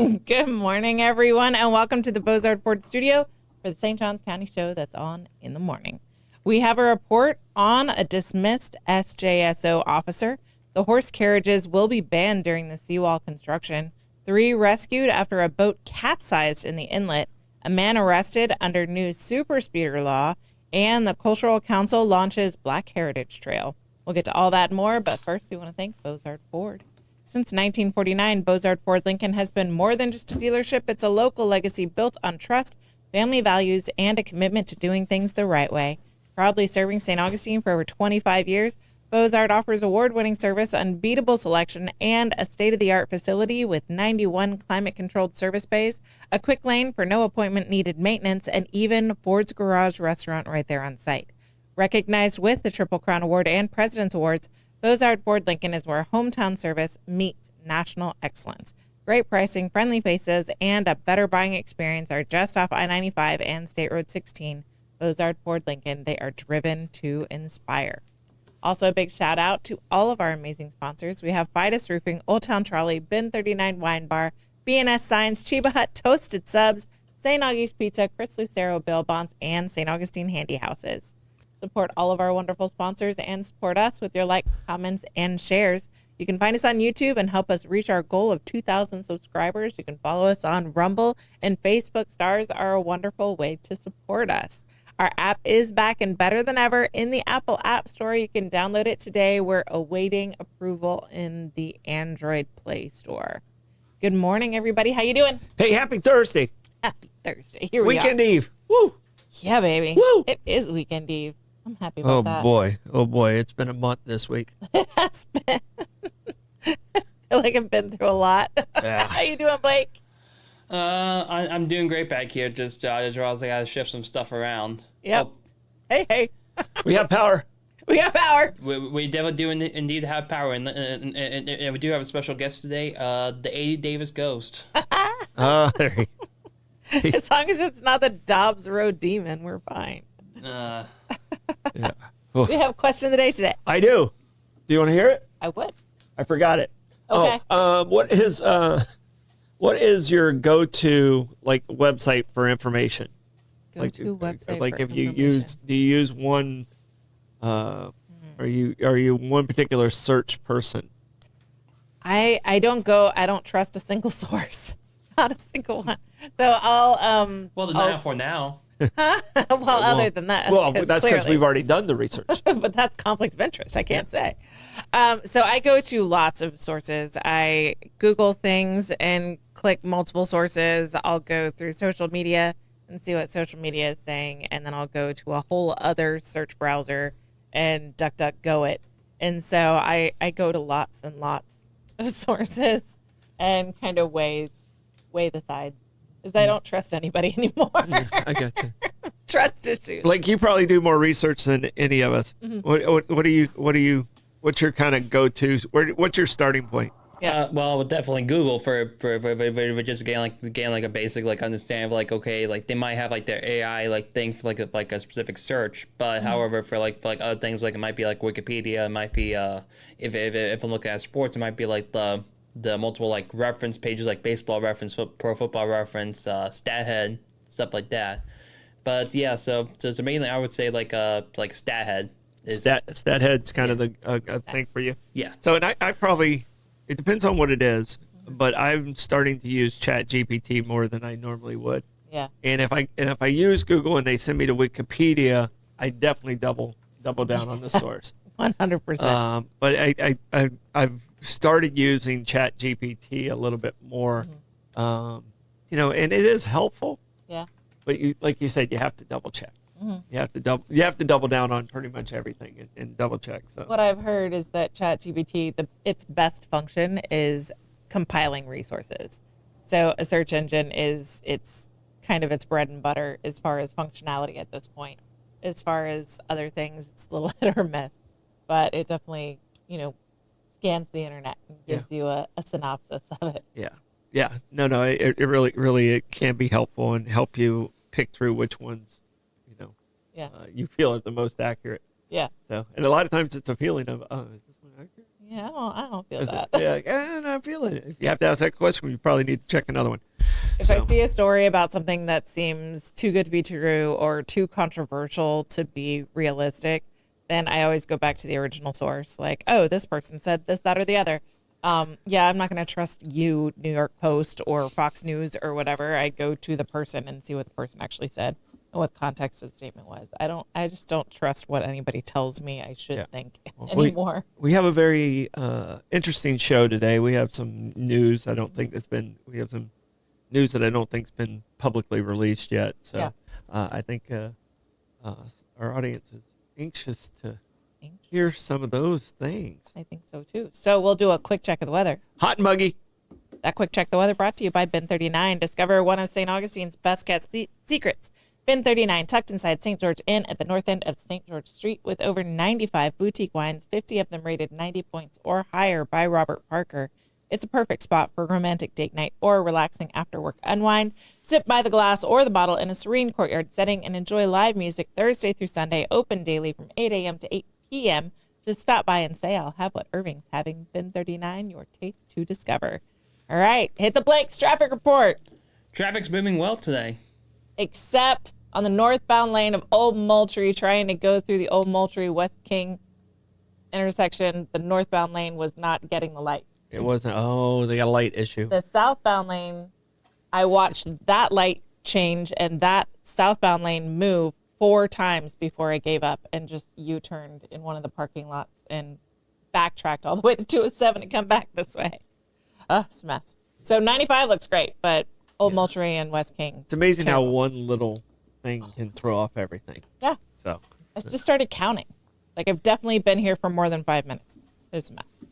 Good morning, everyone, and welcome to the Bozard Ford Studio for the St. Johns County show that's on in the morning. We have a report on a dismissed SJSO officer. The horse carriages will be banned during the seawall construction. 3 rescued after a boat capsized in the inlet. A man arrested under new super speeder law, and the Cultural Council launches Black Heritage Trail. We'll get to all that and more, but first we want to thank Bozard Ford. Since 1949, Bozard Ford Lincoln has been more than just a dealership. It's a local legacy built on trust, family values, and a commitment to doing things the right way. Proudly serving St. Augustine for over 25 years, Bozard offers award-winning service, unbeatable selection, and a state-of-the-art facility with 91 climate-controlled service bays, a quick lane for no appointment-needed maintenance, and even Ford's Garage restaurant right there on site. Recognized with the Triple Crown Award and President's Awards, Bozard Ford Lincoln is where hometown service meets national excellence. Great pricing, friendly faces, and a better buying experience are just off I-95 and State Road 16. Bozard Ford Lincoln, they are driven to inspire. Also, a big shout out to all of our amazing sponsors. We have Fidus Roofing, Old Town Trolley, Bin 39 Wine Bar, B&S Signs, Chiba Hut Toasted Subs, St. Augie's Pizza, Chris Lucero Bail Bonds, and St. Augustine Handy Houses. Support all of our wonderful sponsors and support us with your likes, comments, and shares. You can find us on YouTube and help us reach our goal of 2,000 subscribers. You can follow us on Rumble and Facebook. Stars are a wonderful way to support us. Our app is back and better than ever in the Apple App Store. You can download it today. We're awaiting approval in the Android Play Store. Good morning, everybody. How you doing? Hey, happy Thursday. Happy Thursday. Here we are. Weekend Eve. Woo. Yeah, baby. Woo. It is Weekend Eve. I'm happy about that. Oh boy, it's been a month this week. It has been. I feel like I've been through a lot. Yeah. How you doing, Blake? I'm doing great back here. Just I gotta shift some stuff around. Yep. Oh, Hey. We have power. We got power. we definitely do indeed have power, and we do have a special guest today. The 80 Davis Ghost. There you go. As long as it's not the Dobbs Road Demon, we're fine. Uh, Yeah. We have a question of the day today. I do. Do you want to hear it? I would. I forgot it. Okay. What is your go-to website for information? Go-to website Like for if you information. do you use one? Are you one particular search person? I don't trust a single source. Not a single one. So I'll well, the 904 now. other than that. Well, that's because clearly- we've already done the research. but that's conflict of interest. I can't say. So I go to lots of sources. I Google things and click multiple sources. I'll go through social media and see what social media is saying. And then I'll go to a whole other search browser and DuckDuckGo it. And so I go to lots and lots of sources and kind of weigh the sides. Because I don't trust anybody anymore. I got you. Trust issues. Like you probably do more research than any of us. Mm-hmm. What's your kind of go-to? What's your starting point? Yeah. Well, I would definitely Google for just gain like a basic understanding of okay, they might have their AI thing for like a specific search, but however for like other things it might be Wikipedia, it might be if I'm looking at sports, it might be the multiple reference pages baseball reference, pro football reference, StatHead, stuff like that. But yeah, so mainly I would say StatHead is StatHead's kind of the a thing for you. yeah. So and I probably, it depends on what it is, but I'm starting to use ChatGPT more than I normally would. Yeah. And if I use Google and they send me to Wikipedia, I definitely double down on the source. 100%. But I've started using ChatGPT a little bit more, and it is helpful. Yeah. But like you said, you have to double check. You have to double down on pretty much everything and double check. So What I've heard is that ChatGPT, its best function is compiling resources. So a search engine it's kind of its bread and butter as far as functionality at this point. As far as other things, it's a little hit or miss. But it definitely, scans the internet and gives you a synopsis of it. yeah. No, it really it can be helpful and help you pick through which ones, Yeah. you feel are the most accurate. Yeah. So, and a lot of times it's a feeling of, oh, is this one accurate? Yeah, I don't feel that. Yeah, I feel it. If you have to ask that question, you probably need to check another one. If I see a story about something that seems too good to be true or too controversial to be realistic, then I always go back to the original source. Like, oh, this person said this, that, or the other. Yeah, I'm not going to trust you, New York Post or Fox News or whatever. I go to the person and see what the person actually said and what context of the statement was. I just don't trust what anybody tells me I should think anymore. We have a very interesting show today. We have some news. We have some news that I don't think's been publicly released yet. So I think our audience is anxious to hear some of those things. I think so too. So we'll do a quick check of the weather. Hot and muggy. That quick check of the weather brought to you by Bin 39. Discover one of St. Augustine's best kept secrets. Bin 39, tucked inside St. George Inn at the north end of St. George Street, with over 95 boutique wines, 50 of them rated 90 points or higher by Robert Parker. It's a perfect spot for a romantic date night or relaxing after-work unwind. Sit by the glass or the bottle in a serene courtyard setting and enjoy live music Thursday through Sunday, open daily from 8 a.m. to 8 p.m. Just stop by and say, I'll have what Irving's having. Bin 39, your taste to discover. All right, hit the blanks. Traffic report. Traffic's moving well today. Except on the northbound lane of Old Moultrie, trying to go through the Old Moultrie West King intersection, the northbound lane was not getting the light. It wasn't. Oh, they got a light issue. The southbound lane, I watched that light change and that southbound lane move 4 times before I gave up and just U-turned in one of the parking lots and backtracked all the way to 207 to come back this way. It's a mess. So 95 looks great, but Old Moultrie and West King. It's amazing how one little thing can throw off everything. Yeah. So I just started counting. Like, I've definitely been here for more than 5 minutes. It's a mess.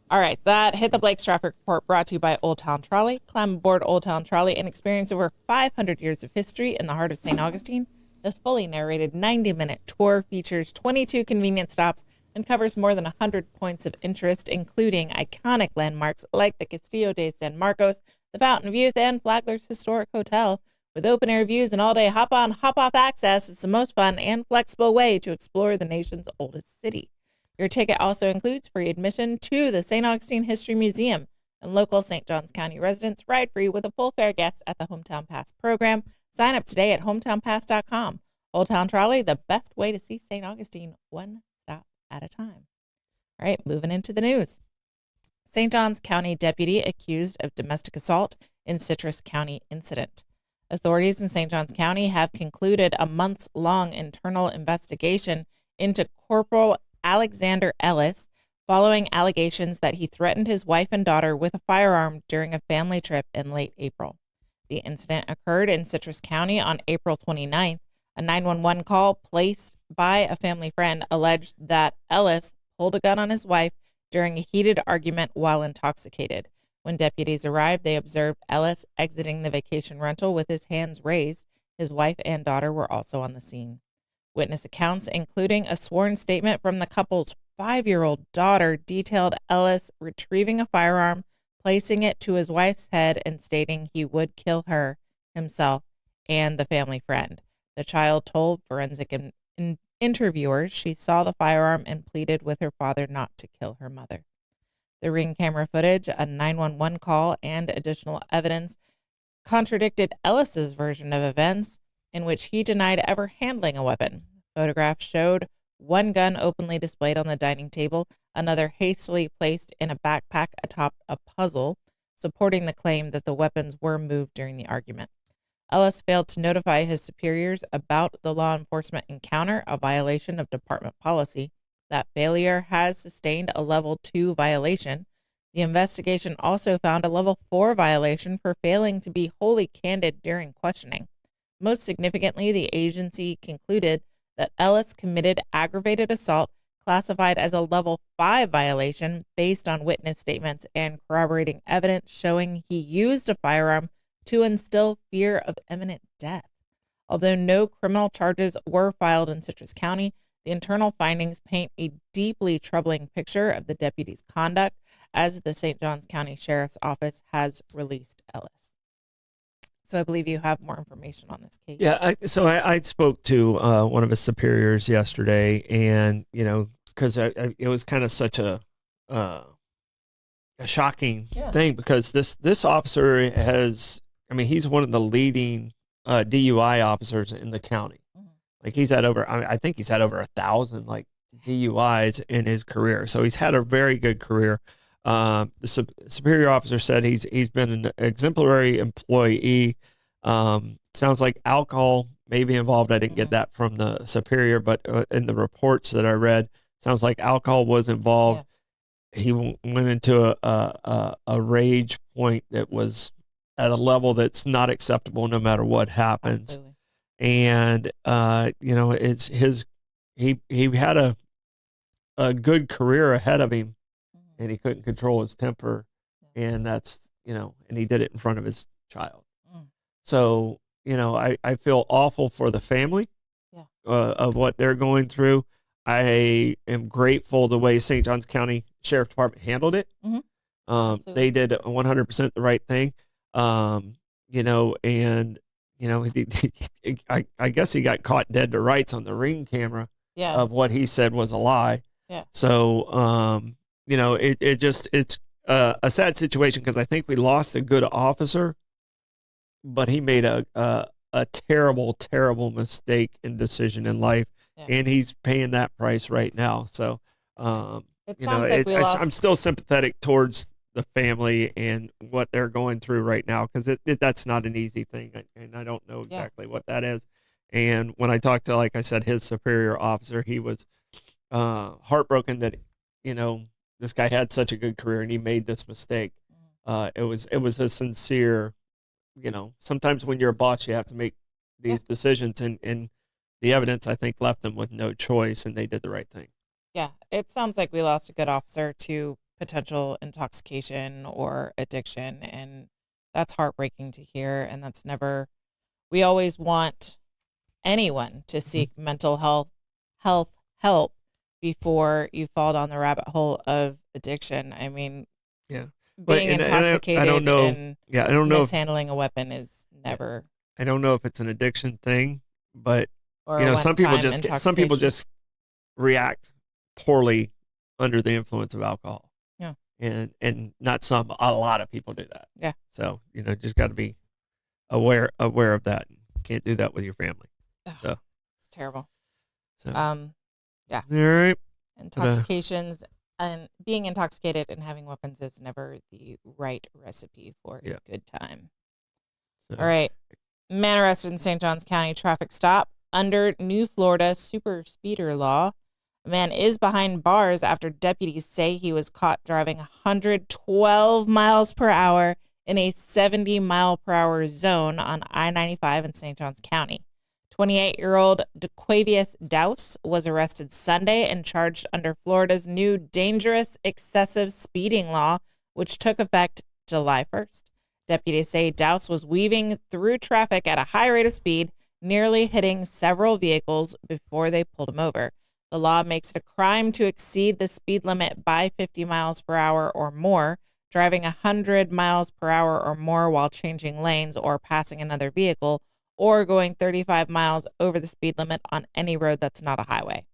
All right, that hit the Blake's traffic report brought to you by Old Town Trolley. Climb aboard Old Town Trolley and experience over 500 years of history in the heart of St. Augustine. This fully narrated 90-minute tour features 22 convenient stops and covers more than 100 points of interest, including iconic landmarks like the Castillo de San Marcos, the Fountain of Youth, and Flagler's Historic Hotel. With open-air views and all-day hop-on, hop-off access, it's the most fun and flexible way to explore the nation's oldest city. Your ticket also includes free admission to the St. Augustine History Museum, and local St. Johns County residents ride free with a full fare guest at the Hometown Pass program. Sign up today at hometownpass.com. Old Town Trolley, the best way to see St. Augustine one stop at a time. All right, moving into the news. St. Johns County deputy accused of domestic assault in Citrus County incident. Authorities in St. Johns County have concluded a months-long internal investigation into Corporal Alexander Ellis following allegations that he threatened his wife and daughter with a firearm during a family trip in late April. The incident occurred in Citrus County on April 29th. A 911 call placed by a family friend alleged that Ellis pulled a gun on his wife during a heated argument while intoxicated. When deputies arrived, they observed Ellis exiting the vacation rental with his hands raised. His wife and daughter were also on the scene. Witness accounts, including a sworn statement from the couple's 5-year-old daughter, detailed Ellis retrieving a firearm, placing it to his wife's head, and stating he would kill her, himself, and the family friend. The child told forensic interviewers she saw the firearm and pleaded with her father not to kill her mother. The Ring camera footage, a 911 call, and additional evidence contradicted Ellis's version of events, in which he denied ever handling a weapon. Photographs showed one gun openly displayed on the dining table, another hastily placed in a backpack atop a puzzle, supporting the claim that the weapons were moved during the argument. Ellis failed to notify his superiors about the law enforcement encounter, a violation of department policy. That failure has sustained a level 2 violation. The investigation also found a level 4 violation for failing to be wholly candid during questioning. Most significantly, the agency concluded that Ellis committed aggravated assault, classified as a level 5 violation based on witness statements and corroborating evidence showing he used a firearm to instill fear of imminent death. Although no criminal charges were filed in Citrus County, the internal findings paint a deeply troubling picture of the deputy's conduct, as the St. Johns County Sheriff's Office has released Ellis. So I believe you have more information on this case. Yeah, I spoke to one of his superiors yesterday, and because it was kind of such a a shocking Yeah. thing, because this officer has, I mean, he's one of the leading DUI officers in the county. Mhm. Like he's had over, I think he's had over 1,000 like DUIs in his career. So he's had a very good career. The superior officer said he's been an exemplary employee. Sounds like alcohol may be involved. I didn't get that from the superior, but in the reports that I read, sounds like alcohol was involved. Yeah. He went into a rage point that was at a level that's not acceptable no matter what happens. Absolutely. And it's he had a good career ahead of him, and he couldn't control his temper, and that's and he did it in front of his child. So I feel awful for the family of what they're going through. I am grateful the way St. Johns County Sheriff Department handled it. They did 100% the right thing. I guess he got caught dead to rights on the Ring camera of what he said was a lie. Yeah. So, it's a sad situation, because I think we lost a good officer, but he made a terrible, terrible mistake and decision in life, and he's paying that price right now. So, I'm still sympathetic towards the family and what they're going through right now, because that's not an easy thing, and I don't know exactly what that is. And when I talked to, like I said, his superior officer, he was heartbroken that this guy had such a good career and he made this mistake. It was a sincere, sometimes when you're a boss, you have to make these decisions, and the evidence, I think, left them with no choice, and they did the right thing. Yeah, it sounds like we lost a good officer to potential intoxication or addiction, and that's heartbreaking to hear. And that's never, we always want anyone to seek mental health help before you fall down the rabbit hole of addiction. I mean, being intoxicated, I don't know. I don't know. Mishandling a weapon is never. I don't know if it's an addiction thing, but some people just react poorly under the influence of alcohol. Yeah. And not some, a lot of people do that. Yeah. So, just got to be aware of that. Can't do that with your family. So it's terrible. So, yeah. All right. Intoxications and being intoxicated and having weapons is never the right recipe for a good time. So. All right. Man arrested in St. Johns County traffic stop under new Florida super speeder law. A man is behind bars after deputies say he was caught driving 112 miles per hour in a 70-mile-per-hour zone on I-95 in St. Johns County. 28-year-old DeQuavius Dowse was arrested Sunday and charged under Florida's new dangerous excessive speeding law, which took effect July 1st. Deputies say Dowse was weaving through traffic at a high rate of speed, nearly hitting several vehicles before they pulled him over. The law makes it a crime to exceed the speed limit by 50 miles per hour or more, driving 100 miles per hour or more while changing lanes or passing another vehicle, or going 35 miles over the speed limit on any road that's not a highway.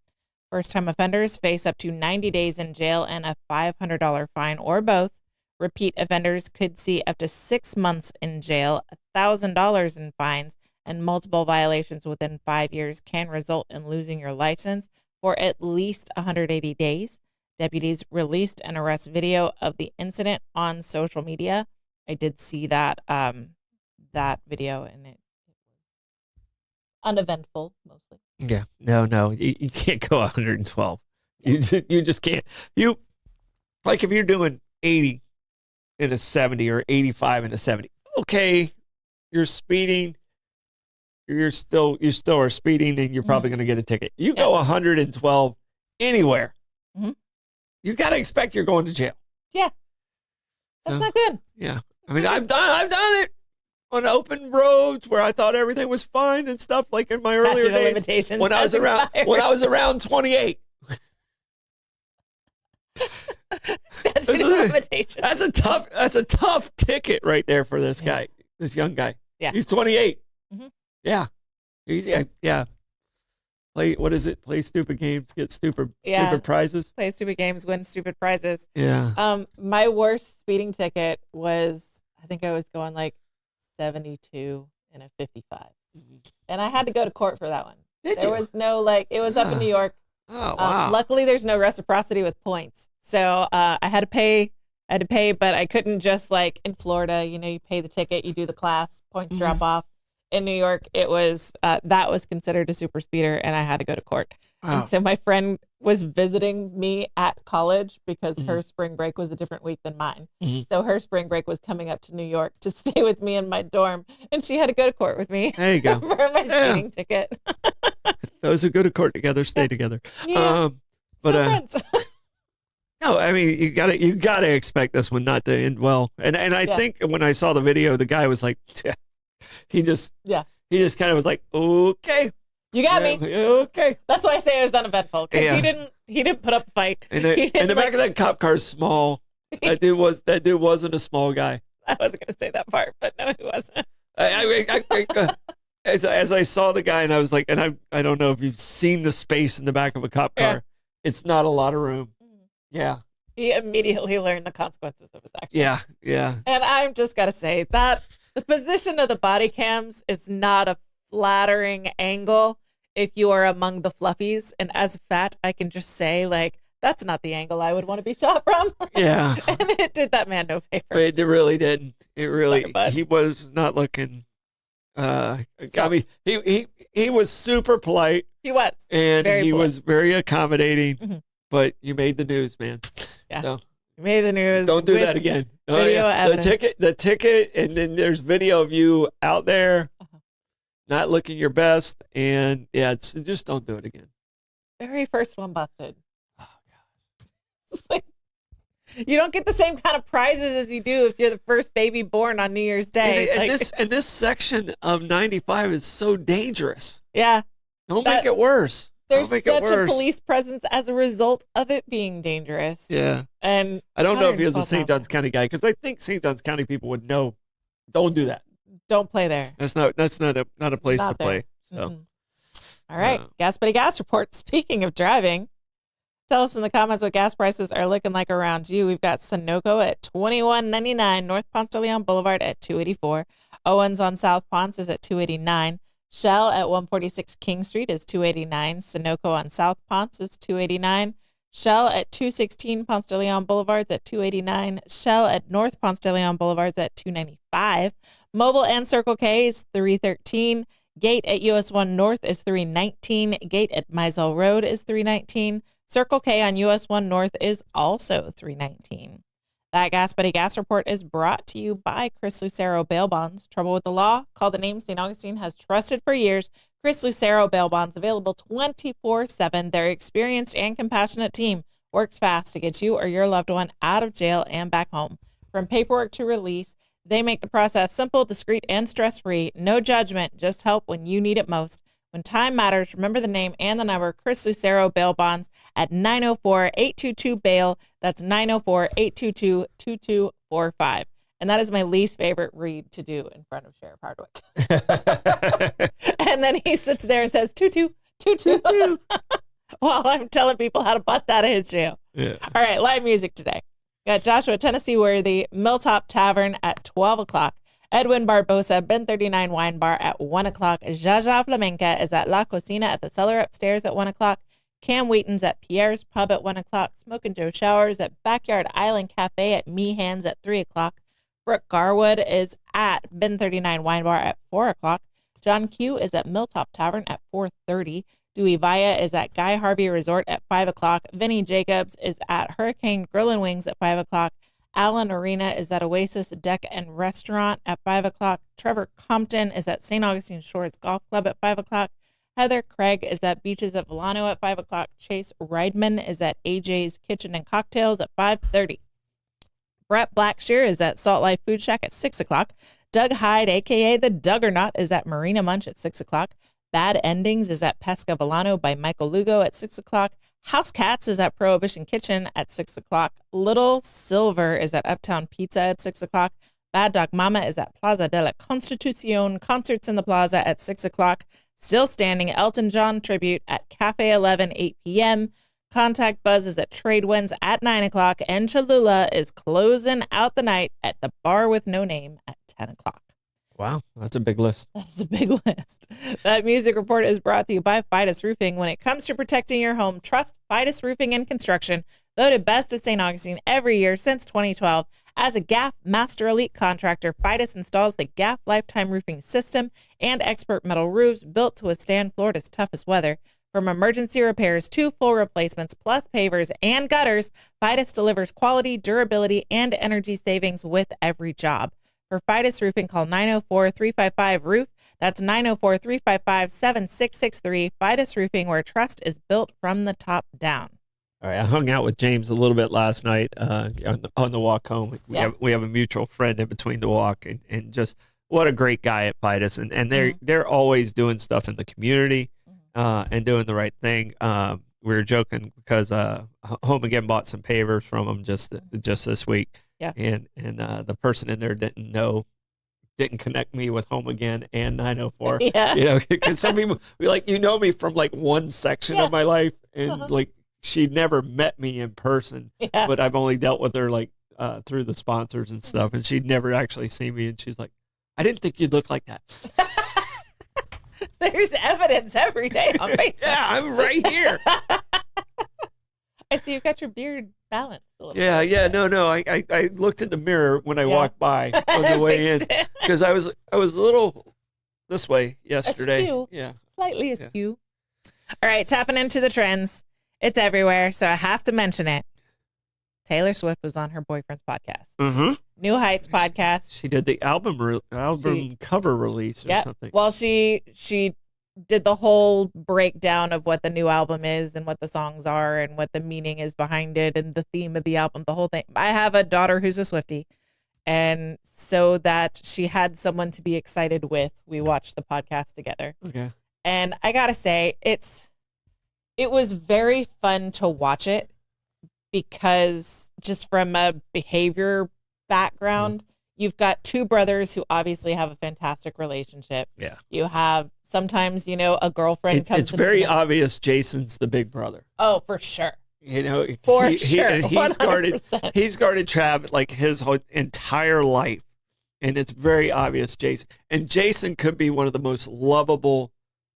First-time offenders face up to 90 days in jail and a $500 fine or both. Repeat offenders could see up to 6 months in jail, $1,000 in fines, and multiple violations within 5 years can result in losing your license for at least 180 days. Deputies released an arrest video of the incident on social media. I did see that video, and it was uneventful mostly. Yeah, no, you can't go 112. You just can't. You, like, if you're doing 80 in a 70 or 85 in a 70, okay, you're speeding. You still are speeding, and you're probably going to get a ticket. You go 112 anywhere, you got to expect you're going to jail. Yeah, that's not good. Yeah, I mean, I've done it on open roads where I thought everything was fine and stuff, like in my earlier days when I was around 28. Statute of limitations. That's a tough ticket right there for this guy, this young guy. Yeah, he's 28. Mm-hmm. Yeah. Play, what is it? Play stupid games, get stupid prizes. Play stupid games, win stupid prizes. Yeah. My worst speeding ticket was, I think I was going like 72 and a 55. And I had to go to court for that one. There was no, like, it was up in New York. Oh, wow. Luckily, there's no reciprocity with points. So I had to pay, but I couldn't just, like, in Florida, you know, you pay the ticket, you do the class, points drop off. In New York, it was, that was considered a super speeder, and I had to go to court. Wow. And so my friend was visiting me at college because her spring break was a different week than mine. So her spring break was coming up to New York to stay with me in my dorm, and she had to go to court with me. There you go. For my speeding ticket. Those who go to court together stay together. Yeah. But friends. no, I mean, you gotta expect this one not to end well. And I think when I saw the video, the guy was like, he just kind of was like, okay. You got me. Okay. That's why I say it was uneventful, because he didn't put up a fight. And the back of that cop car is small. That dude wasn't a small guy. I wasn't gonna say that part, but no, he wasn't. As I saw the guy, and I was like, and I don't know if you've seen the space in the back of a cop car. Yeah. It's not a lot of room. Yeah. He immediately learned the consequences of his actions. Yeah. And I'm just gotta say that the position of the body cams is not a flattering angle if you are among the fluffies. And as fat, I can just say, like, that's not the angle I would want to be shot from. Yeah. And it did that man no favor. It really didn't. It really, he was not looking, I mean, he was super polite. He was. And he was very accommodating, but you made the news, man. Yeah. So, you made the news. Don't do that again. Video evidence. The ticket, and then there's video of you out there not looking your best, and just don't do it again. Very first one busted. Oh gosh. It's like, you don't get the same kind of prizes as you do if you're the first baby born on New Year's Day. And this section of 95 is so dangerous. Yeah. Don't make it worse. There's such a police presence as a result of it being dangerous. Yeah. And I don't know if he was a St. Johns County guy, because I think St. Johns County people would know. Don't do that. Don't play there. That's not a place to play. So, all right, Gas Buddy Gas Report. Speaking of driving, tell us in the comments what gas prices are looking like around you. We've got Sunoco at $21.99, North Ponce de Leon Boulevard at $2.84, Owens on South Ponce is at $2.89, Shell at 146 King Street is $2.89, Sunoco on South Ponce is $2.89. Shell at 216 Ponce de Leon Boulevards at $2.89. Shell at North Ponce de Leon Boulevards at $2.95. Mobile and Circle K is $3.13. Gate at US 1 North is $3.19. Gate at Mizell Road is $3.19. Circle K on US 1 North is also $3.19. That Gas Buddy Gas Report is brought to you by Chris Lucero Bail Bonds. Trouble with the law? Call the name St. Augustine has trusted for years. Chris Lucero Bail Bonds, available 24/7. Their experienced and compassionate team works fast to get you or your loved one out of jail and back home. From paperwork to release, they make the process simple, discreet, and stress-free. No judgment, just help when you need it most. When time matters, remember the name and the number, Chris Lucero Bail Bonds at 904-822-BAIL. That's 904-822-2245. And that is my least favorite read to do in front of Sheriff Hardwick. And then he sits there and says, "Tutu, tutu, tutu," while I'm telling people how to bust out of his jail. Yeah. All right, live music today. Got Joshua Tennessee Worthy, Milltop Tavern at 12 o'clock. Edwin Barbosa, Ben 39 Wine Bar at 1 o'clock. Jaja Flamenca is at La Cocina at the cellar upstairs at 1 o'clock. Cam Wheaton's at Pierre's Pub at 1 o'clock. Smokin' Joe Showers at Backyard Island Cafe at Me Hands at 3 o'clock. Brooke Garwood is at Ben 39 Wine Bar at 4 o'clock. John Q is at Milltop Tavern at 4:30. Dewey Vaya is at Guy Harvey Resort at 5 o'clock. Vinny Jacobs is at Hurricane Grill and Wings at 5 o'clock. Alan Arena is at Oasis Deck and Restaurant at 5 o'clock. Trevor Compton is at St. Augustine Shores Golf Club at 5 o'clock. Heather Craig is at Beaches at Volano at 5 o'clock. Chase Reidman is at AJ's Kitchen and Cocktails at 5:30. Brett Blackshear is at Salt Life Food Shack at 6 o'clock. Doug Hyde, a.k.a. the Duggernaut, is at Marina Munch at 6 o'clock. Bad Endings is at Pesca Volano by Michael Lugo at 6 o'clock. House Cats is at Prohibition Kitchen at 6 o'clock. Little Silver is at Uptown Pizza at 6 o'clock. Bad Dog Mama is at Plaza de la Constitucion. Concerts in the Plaza at 6 o'clock. Still standing. Elton John tribute at Cafe 11, 8 p.m. Contact Buzz is at Tradewinds at 9 o'clock. And Cholula is closing out the night at the Bar with No Name at 10 o'clock. Wow, that's a big list. That is a big list. That music report is brought to you by Fidus Roofing. When it comes to protecting your home, trust Fidus Roofing and Construction, voted best of St. Augustine every year since 2012. As a GAF Master Elite contractor, Fidus installs the GAF Lifetime Roofing System and expert metal roofs built to withstand Florida's toughest weather. From emergency repairs to full replacements, plus pavers and gutters, Fidus delivers quality, durability, and energy savings with every job. For Fidus Roofing, call 904-355-ROOF. That's 904-355-7663. Fidus Roofing, where trust is built from the top down. All right, I hung out with James a little bit last night on the walk home. We have a mutual friend in between the walk, and just what a great guy at Fidus. And they're always doing stuff in the community and doing the right thing. We were joking because Home Again bought some pavers from them just this week. Yeah. And the person in there didn't connect me with Home Again and 904. Yeah. Because some people be like, me from like one section of my life, and like she never met me in person. Yeah. But I've only dealt with her like through the sponsors and stuff, and she'd never actually seen me, and she's like, I didn't think you'd look like that. There's evidence every day on Facebook. Yeah, I'm right here. I see you've got your beard balanced a little bit. Yeah. No. I looked in the mirror when I walked by on the way in, because I was a little this way yesterday. Askew. Yeah. Slightly askew. All right, tapping into the trends. It's everywhere, so I have to mention it. Taylor Swift was on her boyfriend's podcast. Mm-hmm. New Heights podcast. She did the album cover release or something. Well, she did the whole breakdown of what the new album is and what the songs are and what the meaning is behind it and the theme of the album, the whole thing. I have a daughter who's a Swiftie, and so that she had someone to be excited with, we watched the podcast together. Okay. And I gotta say, it was very fun to watch it, because just from a behavior background, you've got two brothers who obviously have a fantastic relationship. Yeah. You have sometimes, a girlfriend comes. It's very obvious Jason's the big brother. Oh, for sure. For sure. He's guarded Trav like his whole entire life. And it's very obvious Jason. And Jason could be one of the most lovable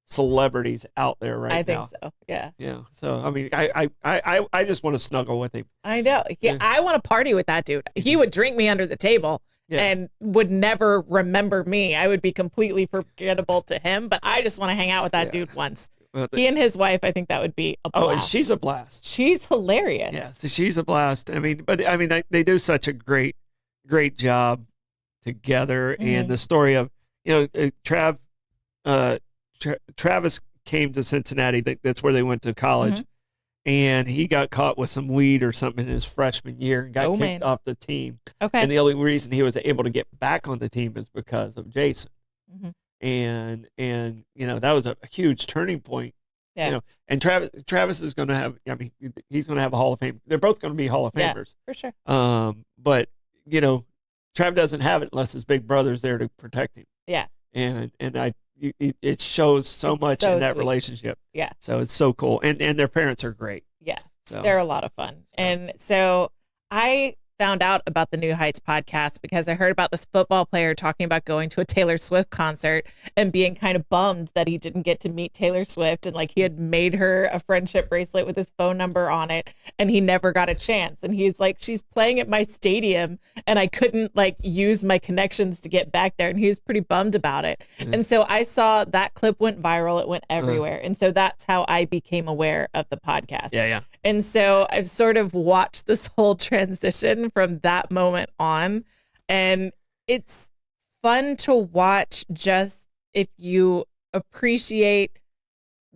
celebrities out there right now. I think so. Yeah. Yeah. So I mean, I just want to snuggle with him. I know. Yeah. I want to party with that dude. He would drink me under the table and would never remember me. I would be completely forgettable to him, but I just want to hang out with that dude once. Well, he and his wife, I think that would be a blast. Oh, and she's a blast. She's hilarious. Yeah, so she's a blast. I mean, they do such a great job together. Mm-hmm. And the story of, Travis came to Cincinnati. That's where they went to college. Mm-hmm. And he got caught with some weed or something in his freshman year and got kicked off the team. Okay. And the only reason he was able to get back on the team is because of Jason. Mm-hmm. And that was a huge turning point. Yeah. And Travis is going to have, he's going to have a Hall of Fame. They're both going to be Hall of Famers. For sure. But, Trav doesn't have it unless his big brother's there to protect him. Yeah. And it shows so much in that relationship. Yeah. So it's so cool. And their parents are great. Yeah. So they're a lot of fun. And so I found out about the New Heights podcast because I heard about this football player talking about going to a Taylor Swift concert and being kind of bummed that he didn't get to meet Taylor Swift, and like he had made her a friendship bracelet with his phone number on it and he never got a chance. And he's like, she's playing at my stadium and I couldn't like use my connections to get back there, and he was pretty bummed about it. Mm-hmm. And so I saw that clip went viral, it went everywhere. And so that's how I became aware of the podcast. Yeah. And so I've sort of watched this whole transition from that moment on. And it's fun to watch just if you appreciate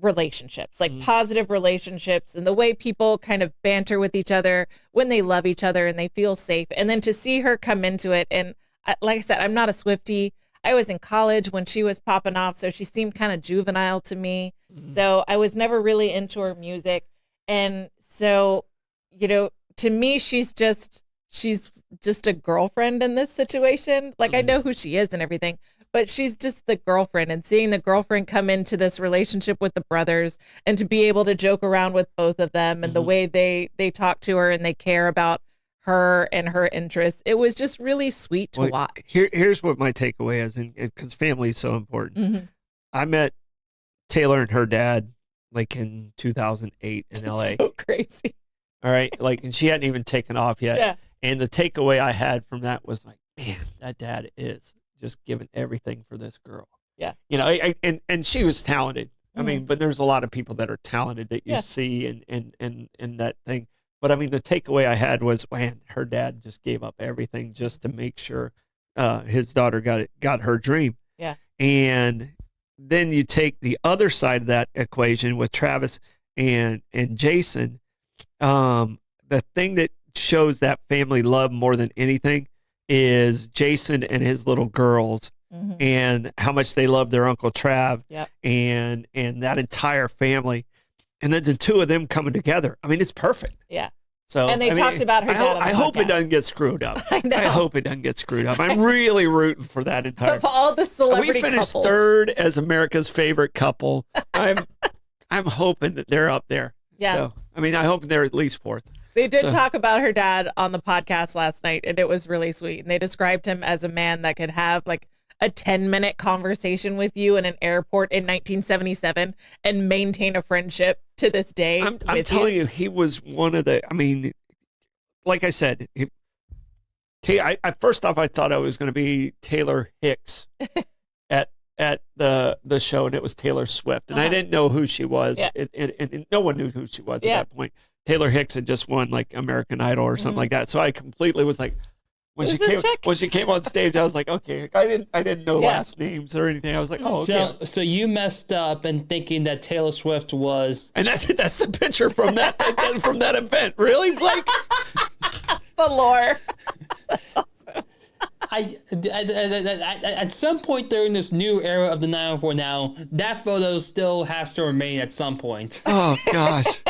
relationships, like positive relationships, and the way people kind of banter with each other when they love each other and they feel safe. And then to see her come into it. And like I said, I'm not a Swiftie. I was in college when she was popping off, so she seemed kind of juvenile to me. Mm-hmm. So I was never really into her music. And so, to me, she's she's just a girlfriend in this situation. Like, I know who she is and everything, but she's just the girlfriend, and seeing the girlfriend come into this relationship with the brothers and to be able to joke around with both of them and the way they talk to her and they care about her and her interests. It was just really sweet to watch. Here's what my takeaway is, and because family is so important. I met Taylor and her dad like in 2008 in LA. So crazy. All right. Like, and she hadn't even taken off yet. Yeah. And the takeaway I had from that was like, man, that dad is just giving everything for this girl. Yeah. You know, and she was talented. I mean, but there's a lot of people that are talented that you see in that thing. But I mean, the takeaway I had was, man, her dad just gave up everything just to make sure his daughter got her dream. Yeah. And then you take the other side of that equation with Travis and Jason. The thing that shows that family love more than anything is Jason and his little girls and how much they love their Uncle Trav and that entire family. And then the two of them coming together. I mean, it's perfect. Yeah. So, and they talked about her dad. I hope it doesn't get screwed up. I know. I hope it doesn't get screwed up. I'm really rooting for that entire. Of all the celebrity we finished couples. third as America's favorite couple. I'm hoping that they're up there. Yeah. So, I mean, I hope they're at least fourth. They did talk about her dad on the podcast last night, and it was really sweet. And they described him as a man that could have like a 10-minute conversation with you in an airport in 1977 and maintain a friendship to this day. I'm telling you, he was one of the, I mean, like I said, first off, I thought I was going to be Taylor Hicks at the show, and it was Taylor Swift. And I didn't know who she was. Yeah. And no one knew who she was at that point. Taylor Hicks had just won like American Idol or something like that. So I completely was like, when she came on stage, I was like, okay, I didn't know last names or anything. I was like, oh, okay. So you messed up in thinking that Taylor Swift was, And that's the picture from that event. Really, Blake? The lore. That's awesome. At some point during this new era of the 904 now, that photo still has to remain at some point. Oh gosh.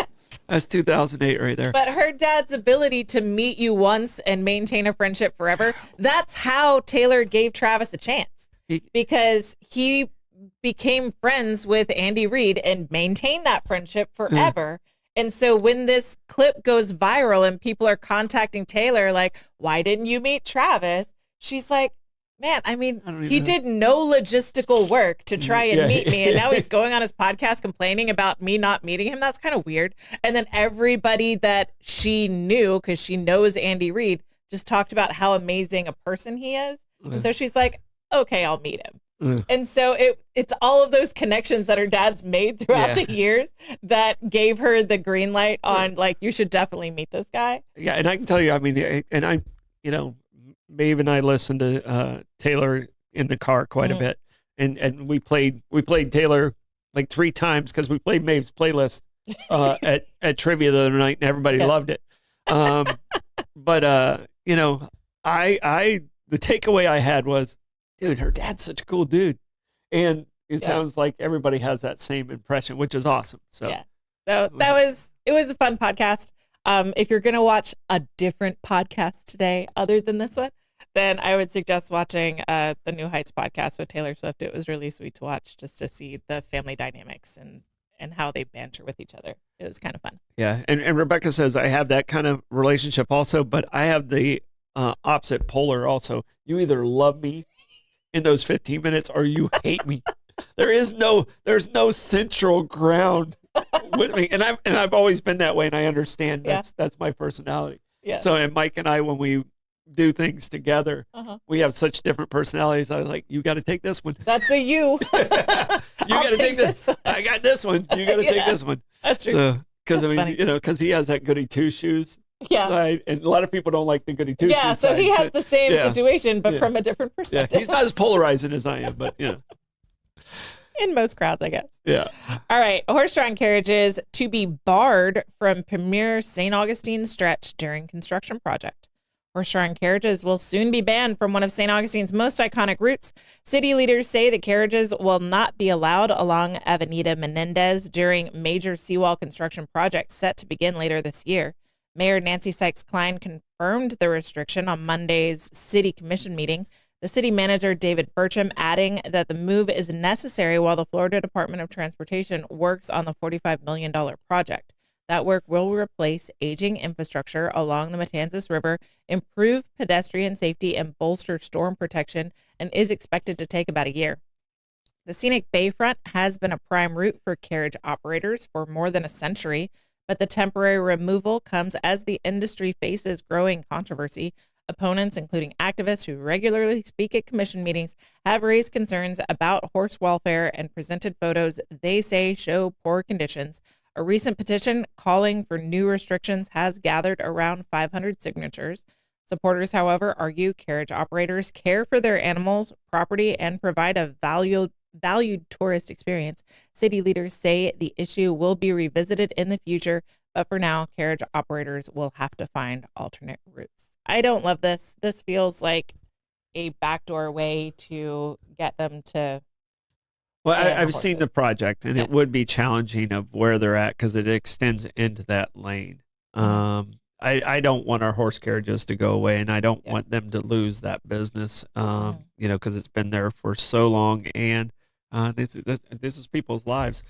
That's 2008 right there. But her dad's ability to meet you once and maintain a friendship forever, that's how Taylor gave Travis a chance. Because he became friends with Andy Reid and maintained that friendship forever. And so when this clip goes viral and people are contacting Taylor like, why didn't you meet Travis? She's like, man, I mean, he did no logistical work to try and meet me. And now he's going on his podcast complaining about me not meeting him. That's kind of weird. And then everybody that she knew, because she knows Andy Reid, just talked about how amazing a person he is. And so she's like, okay, I'll meet him. And so it's all of those connections that her dad's made throughout the years that gave her the green light on like, you should definitely meet this guy. Yeah. And I can tell you, I mean, and I, you know, Maeve and I listened to Taylor in the car quite a bit, and we played Taylor like 3 times because we played Maeve's playlist at trivia the other night, and everybody loved it. But you know, the takeaway I had was, dude, her dad's such a cool dude, and it sounds like everybody has that same impression, which is awesome. So it was a fun podcast. If you're gonna watch a different podcast today other than this one, then I would suggest watching the New Heights podcast with Taylor Swift. It was really sweet to watch just to see the family dynamics and how they banter with each other. It was kind of fun. Yeah, and Rebecca says I have that kind of relationship also, but I have the opposite polar also. You either love me in those 15 minutes or you hate me. There's no central ground with me, and I've always been that way, and I understand that's my personality. Yeah. So, and Mike and I, when we do things together, we have such different personalities. I was like, you got to take this one. That's a you. You got to take this. I got this one. You got to take this one. That's true. So, because I mean, funny. you know, because he has that goody two shoes side, and a lot of people don't like the goody two shoes. Yeah, so he has the same situation, but from a different perspective. Yeah, he's not as polarizing as I am, but you know. In most crowds, I guess. Yeah. All right. Horse-drawn carriages to be barred from Premier St. Augustine stretch during construction project. Horse-drawn carriages will soon be banned from one of St. Augustine's most iconic routes. City leaders say the carriages will not be allowed along Avenida Menendez during major seawall construction projects set to begin later this year. Mayor Nancy Sykes-Klein confirmed the restriction on Monday's city commission meeting. The city manager, David Burcham, adding that the move is necessary while the Florida Department of Transportation works on the $45 million project. That work will replace aging infrastructure along the Matanzas River, improve pedestrian safety, and bolster storm protection, and is expected to take about a year. The scenic bayfront has been a prime route for carriage operators for more than a century, but the temporary removal comes as the industry faces growing controversy. Opponents, including activists who regularly speak at commission meetings, have raised concerns about horse welfare and presented photos they say show poor conditions. A recent petition calling for new restrictions has gathered around 500 signatures. Supporters, however, argue carriage operators care for their animals, property, and provide a valued tourist experience. City leaders say the issue will be revisited in the future, but for now, carriage operators will have to find alternate routes. I don't love this. This feels like a backdoor way to get them to. Well, I've seen the project, and it would be challenging of where they're at because it extends into that lane. I don't want our horse carriages to go away, and I don't want them to lose that business, because it's been there for so long, and this is people's lives.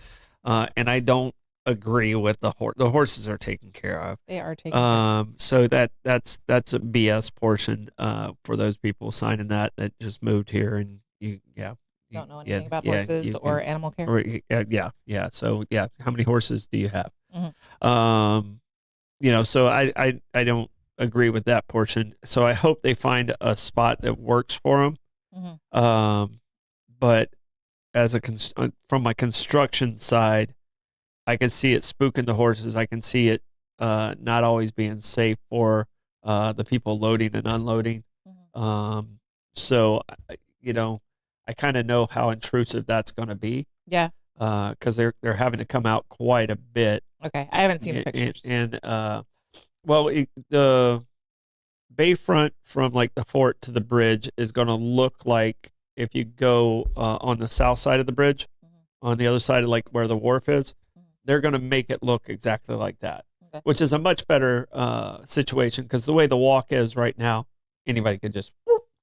And I don't agree with the horse. The horses are taken care of. They are taken care of. So that's a BS portion for those people signing that just moved here, and don't know anything about horses or animal care. So how many horses do you have? Mm-hmm. So I don't agree with that portion. So I hope they find a spot that works for them. Mm-hmm. But as from my construction side, I can see it spooking the horses. I can see it not always being safe for the people loading and unloading. Mm-hmm. So I kind of know how intrusive that's going to be. Yeah. Because they're having to come out quite a bit. Okay, I haven't seen the pictures. The bayfront from like the fort to the bridge is going to look like if you go on the south side of the bridge, on the other side of like where the wharf is, they're going to make it look exactly like that, which is a much better situation because the way the walk is right now, anybody could just.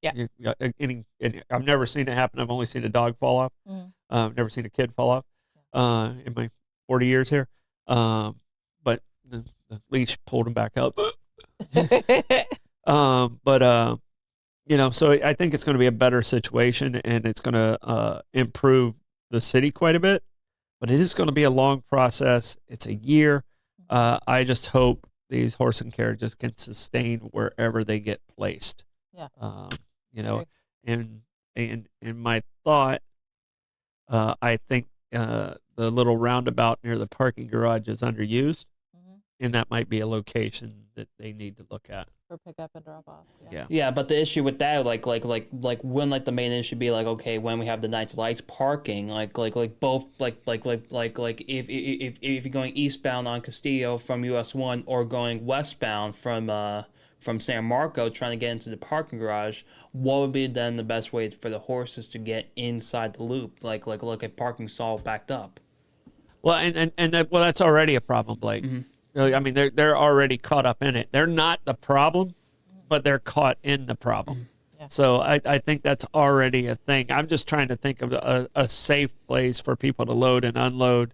I've never seen it happen. I've only seen a dog fall off. I've never seen a kid fall off in my 40 years here. But the leash pulled him back up. So I think it's going to be a better situation, and it's going to improve the city quite a bit. But it is going to be a long process. It's a year. I just hope these horse and carriages can sustain wherever they get placed. Yeah. And my thought, I think the little roundabout near the parking garage is underused, and that might be a location that they need to look at for pick up and drop off. Yeah, but the issue with that, like when the main issue be like, okay, when we have the Knights Lights parking, both if you're going eastbound on Castillo from US 1 or going westbound from San Marco trying to get into the parking garage, what would be then the best way for the horses to get inside the loop, like a parking stall backed up? Well, and that's already a problem, Blake. I mean, they're already caught up in it. They're not the problem, but they're caught in the problem. Yeah. So I think that's already a thing. I'm just trying to think of a safe place for people to load and unload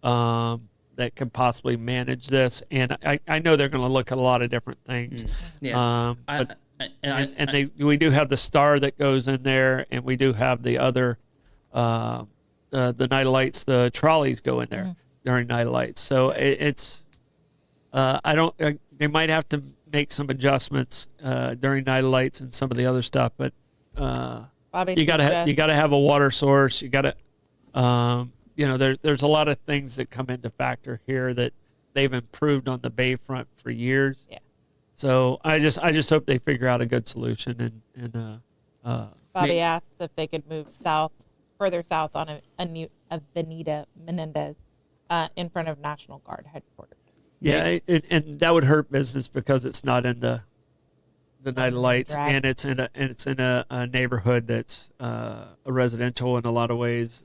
that could possibly manage this. And I know they're going to look at a lot of different things. Yeah. We do have the Star that goes in there, and we do have the other the Night of Lights. The trolleys go in there during Night of Lights. So it's they might have to make some adjustments during Night of Lights and some of the other stuff, but you gotta have a water source. You gotta there's a lot of things that come into factor here that they've improved on the bayfront for years. Yeah. So I just hope they figure out a good solution. And Bobby asks if they could move further south on a new Avenida Menendez in front of National Guard headquarters. Yeah, and that would hurt business because it's not in the Night of Lights, and it's in a neighborhood that's a residential in a lot of ways,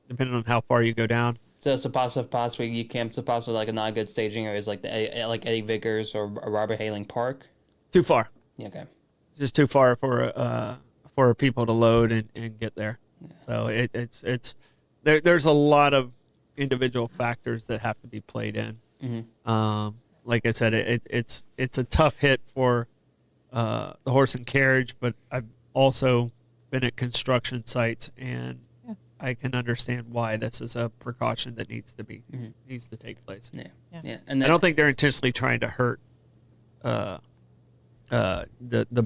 depending on how far you go down. So possibly you camp, so possibly like a not good staging area is like like Eddie Vickers or Robert Haling Park. Too far. Yeah, okay. Just too far for people to load and get there. So it's there's a lot of individual factors that have to be played in. Like I said, it's a tough hit for the horse and carriage, but I've also been at construction sites, and I can understand why this is a precaution that needs to take place. Yeah. And then, I don't think they're intentionally trying to hurt the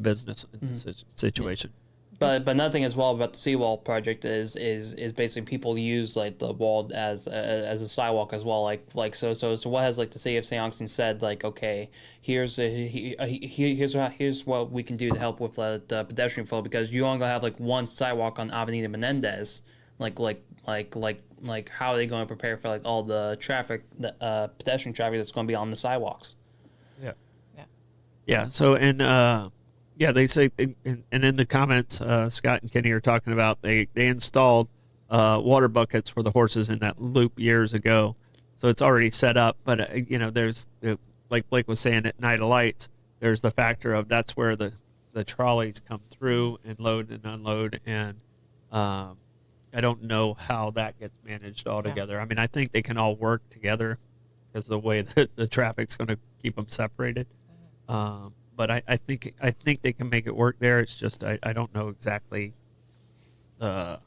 business in this situation. But nothing as well about the seawall project is basically people use like the wall as a sidewalk as well. So what has like the city of St. Augustine said, like, okay, here's what we can do to help with the pedestrian flow, because you only gonna have like one sidewalk on Avenida Menendez. Like how are they going to prepare for like all the traffic, the pedestrian traffic that's going to be on the sidewalks? Yeah. So they say, and in the comments, Scott and Kenny are talking about they installed water buckets for the horses in that loop years ago, so it's already set up. But there's like Blake was saying, at Night of Lights, there's the factor of that's where the trolleys come through and load and unload, and I don't know how that gets managed altogether. Yeah. I mean, I think they can all work together because of the way that the traffic's going to keep them separated. But I think they can make it work there. It's just I don't know exactly how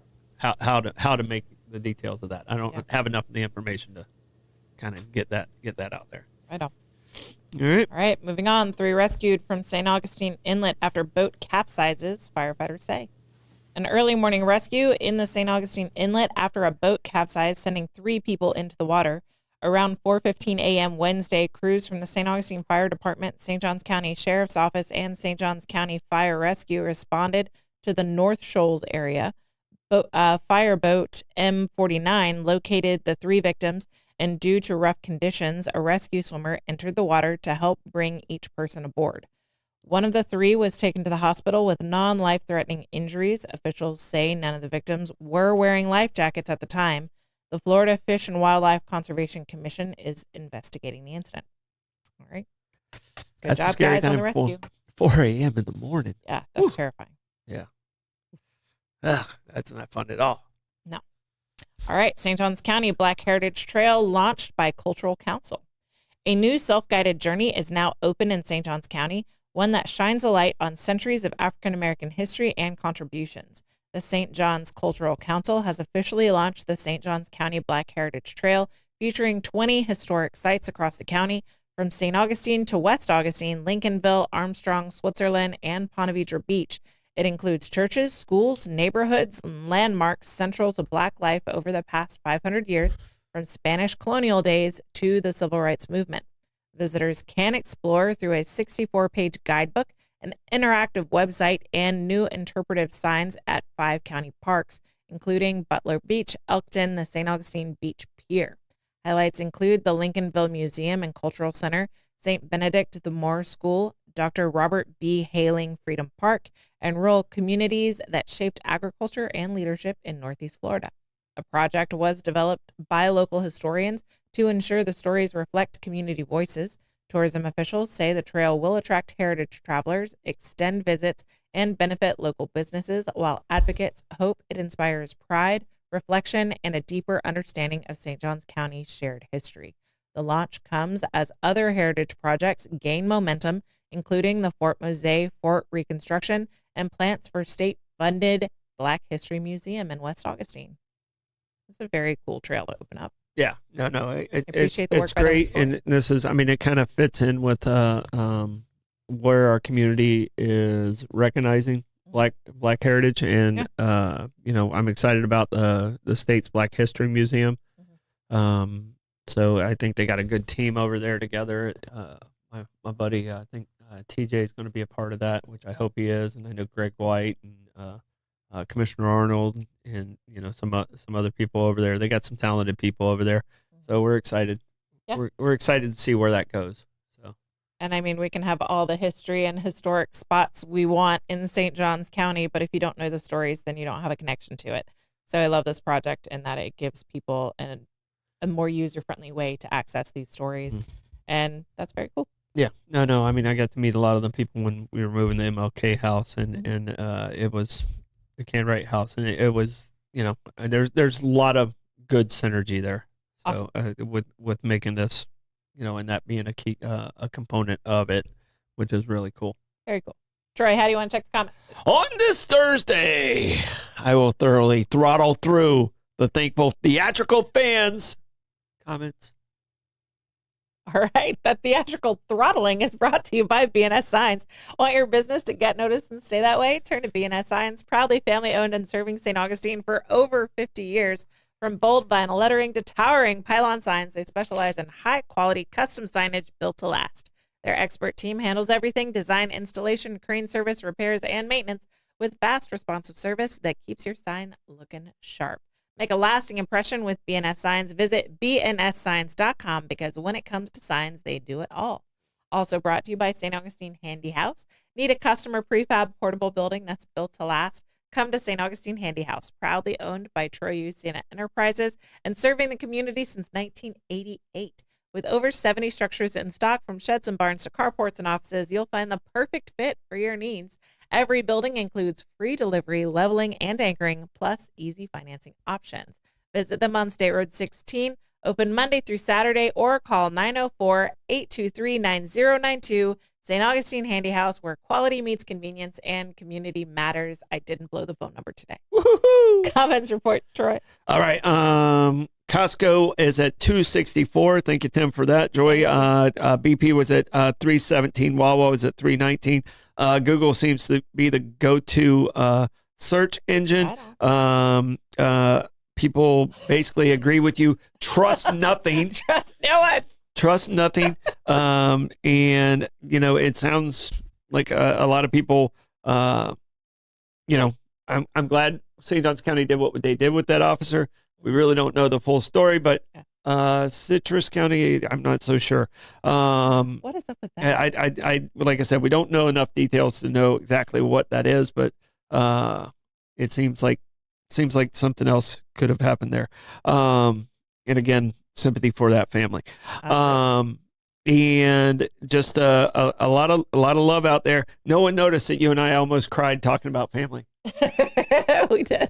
to make the details of that. I don't have enough of the information to kind of get that out there. Right on. All right. Moving on. 3 rescued from St. Augustine Inlet after boat capsizes, firefighters say. An early morning rescue in the St. Augustine Inlet after a boat capsized, sending 3 people into the water. Around 4:15 a.m. Wednesday, crews from the St. Augustine Fire Department, St. Johns County Sheriff's Office, and St. Johns County Fire Rescue responded to the North Shoals area. Fireboat M49 located the 3 victims, and due to rough conditions, a rescue swimmer entered the water to help bring each person aboard. One of the 3 was taken to the hospital with non-life-threatening injuries. Officials say none of the victims were wearing life jackets at the time. The Florida Fish and Wildlife Conservation Commission is investigating the incident. All right. Good job, guys, on the rescue. 4 a.m. in the morning. Yeah, that's terrifying. Yeah. Ugh, that's not fun at all. No. All right. St. Johns County Black Heritage Trail launched by Cultural Council. A new self-guided journey is now open in St. Johns County, one that shines a light on centuries of African American history and contributions. The St. John's Cultural Council has officially launched the St. Johns County Black Heritage Trail, featuring 20 historic sites across the county, from St. Augustine to West Augustine, Lincolnville, Armstrong, Switzerland, and Ponte Vedra Beach. It includes churches, schools, neighborhoods, and landmarks central to Black life over the past 500 years, from Spanish colonial days to the Civil Rights Movement. Visitors can explore through a 64-page guidebook, an interactive website, and new interpretive signs at 5 county parks, including Butler Beach, Elkton, the St. Augustine Beach Pier. Highlights include the Lincolnville Museum and Cultural Center, St. Benedict the Moore School, Dr. Robert B. Haling Freedom Park, and rural communities that shaped agriculture and leadership in Northeast Florida. A project was developed by local historians to ensure the stories reflect community voices. Tourism officials say the trail will attract heritage travelers, extend visits, and benefit local businesses, while advocates hope it inspires pride, reflection, and a deeper understanding of St. Johns County's shared history. The launch comes as other heritage projects gain momentum, including the Fort Mose Fort reconstruction and plans for state-funded Black History Museum in West Augustine. It's a very cool trail to open up. Yeah, no, it's great, and this is, I mean, it kind of fits in with where our community is recognizing Black heritage, and I'm excited about the state's Black History Museum. So I think they got a good team over there together. My buddy, I think TJ is going to be a part of that, which I hope he is, and I know Greg White and Commissioner Arnold, and some other people over there. They got some talented people over there, so we're excited. Yeah. We're excited to see where that goes. So, and I mean, we can have all the history and historic spots we want in St. Johns County, but if you don't know the stories, then you don't have a connection to it. So I love this project in that it gives people a more user-friendly way to access these stories. And that's very cool. Yeah, no. I mean, I got to meet a lot of the people when we were moving the MLK house, and it was the Canwright house, and it was, there's a lot of good synergy there. So Awesome. With making this, and that being a key a component of it, which is really cool. Very cool. Troy, how do you want to check the comments? On this Thursday, I will thoroughly throttle through the thankful theatrical fans' comments. All right. That theatrical throttling is brought to you by BNS Signs. Want your business to get noticed and stay that way? Turn to BNS Signs, proudly family owned and serving St. Augustine for over 50 years. From bold vinyl lettering to towering pylon signs, they specialize in high quality custom signage built to last. Their expert team handles everything: design, installation, crane service, repairs, and maintenance with fast, responsive service that keeps your sign looking sharp. Make a lasting impression with BNS Signs. Visit bnssigns.com, because when it comes to signs, they do it all. Also brought to you by St. Augustine Handy House. Need a customer prefab portable building that's built to last? Come to St. Augustine Handy House, proudly owned by Troy U. Sienna Enterprises and serving the community since 1988. With over 70 structures in stock, from sheds and barns to carports and offices, you'll find the perfect fit for your needs. Every building includes free delivery, leveling, and anchoring, plus easy financing options. Visit them on State Road 16, open Monday through Saturday, or call 904-823-9092. St. Augustine Handy House, where quality meets convenience and community matters. I didn't blow the phone number today. Woohoo! Comments report, Troy. All right. Costco is at $2.64. Thank you, Tim, for that. Joy, BP was at $3.17. Wawa was at $3.19. Google seems to be the go-to search engine. People basically agree with you. Trust nothing. Trust no one. Trust nothing. And, it sounds like a lot of people, I'm glad St. Johns County did what they did with that officer. We really don't know the full story, but Citrus County, I'm not so sure. What is up with that? I like I said, we don't know enough details to know exactly what that is, but it seems like something else could have happened there. And again, sympathy for that family. And just a lot of love out there. No one noticed that you and I almost cried talking about family. We did.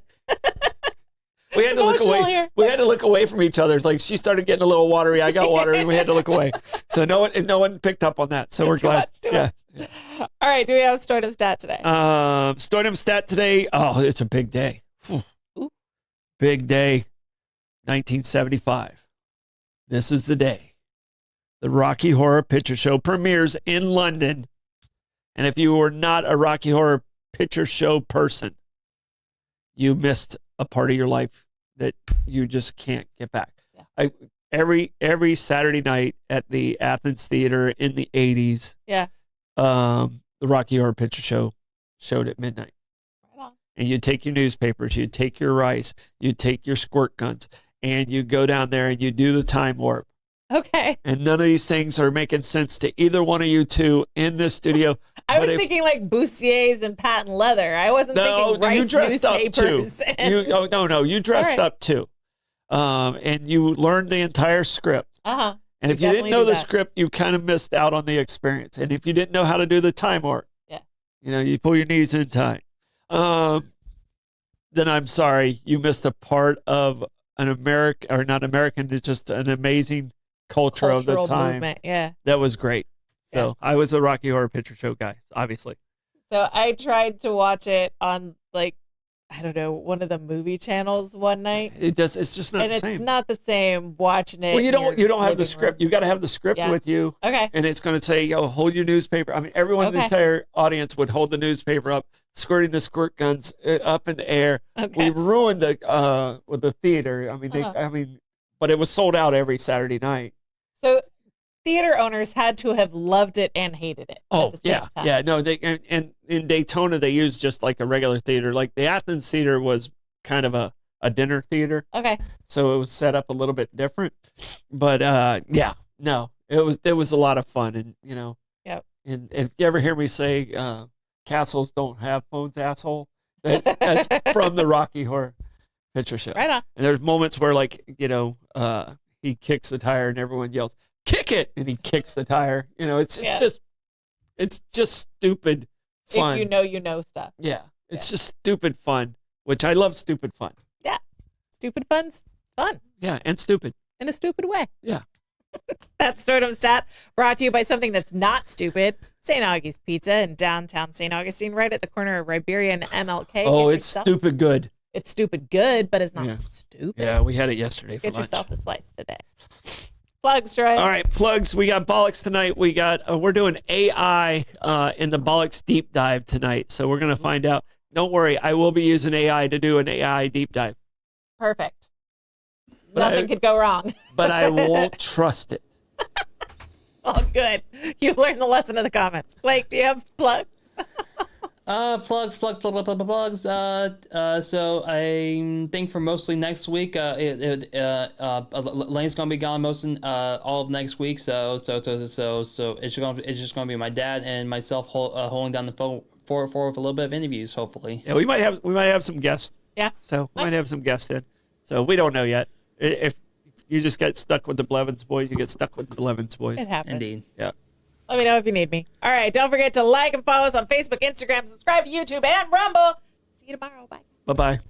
We had to look away. Here. We had to look away from each other. Like, she started getting a little watery. I got watery, and we had to look away. So no one picked up on that. So we're glad. Too much. All right. Do we have a Stoidum stat today? Stoidum stat today. Oh, it's a big day. Ooh. Big day. 1975. This is the day the Rocky Horror Picture Show premieres in London. And if you were not a Rocky Horror Picture Show person, you missed a part of your life that you just can't get back. Yeah. Every Saturday night at the Athens Theater in the 80s, the Rocky Horror Picture Show showed at midnight. Right on. And you'd take your newspapers, you'd take your rice, you'd take your squirt guns, and you go down there and you do the time warp. Okay. And none of these things are making sense to either one of you two in this studio. I was thinking like bustiers and patent leather. I wasn't thinking rice, you dressed up too. And... You dressed up too. And you learned the entire script. Uh-huh. And if you didn't know the script, you kind of missed out on the experience. And if you didn't know how to do the time warp, you pull your knees in tight. Then I'm sorry, you missed a part of an American, or not American, it's just an amazing cultural of the time. Movement. Yeah. That was great. So I was a Rocky Horror Picture Show guy, obviously. So I tried to watch it on, like, I don't know, one of the movie channels one night. It's just not the same. And it's not the same watching it. Well, you don't have the script. You got to have the script with you. Okay. And it's going to say, hold your newspaper. I mean, everyone in the entire audience would hold the newspaper up, squirting the squirt guns up in the air. Okay. We ruined the theater. I mean, but it was sold out every Saturday night. So theater owners had to have loved it and hated it. Oh, yeah. Yeah. No, and in Daytona, they used just like a regular theater. Like the Athens Theater was kind of a dinner theater. Okay. So it was set up a little bit different. But it was a lot of fun. And, Yep. And if you ever hear me say castles don't have phones, asshole, that's from the Rocky Horror Picture Show. Right on. And there's moments where, like, he kicks the tire and everyone yells, "Kick it!" and he kicks the tire. You know, it's just stupid fun. If you know stuff. Yeah, it's just stupid fun, which I love. Stupid fun. Yeah, stupid fun's fun. Yeah, and stupid in a stupid way. Yeah. That's Stardom Stat, brought to you by something that's not stupid. St. Augie's Pizza in downtown St. Augustine, right at the corner of Riberia and MLK. Oh, it's stupid good. It's stupid good, but it's not stupid. Yeah, we had it yesterday for Get lunch. yourself a slice today. Plugs, Troy. All right, plugs. We got Bollocks tonight. We got we're doing AI in the Bollocks deep dive tonight. So we're gonna find out. Don't worry, I will be using AI to do an AI deep dive. Perfect. Nothing could go wrong. But I won't trust it. Oh, good. You've learned the lesson of the comments. Blake, do you have plugs? Plugs. So I think for mostly next week, Lane's gonna be gone most all of next week. So it's just gonna be my dad and myself holding down the phone for a little bit of interviews, hopefully. Yeah, we might have some guests. Yeah. So we might have some guests in. So we don't know yet. If you just get stuck with the Blevins boys, you get stuck with the Blevins boys. It happens. Indeed. Yeah. Let me know if you need me. All right. Don't forget to like and follow us on Facebook, Instagram, subscribe to YouTube, and Rumble. See you tomorrow. Bye. Bye-bye.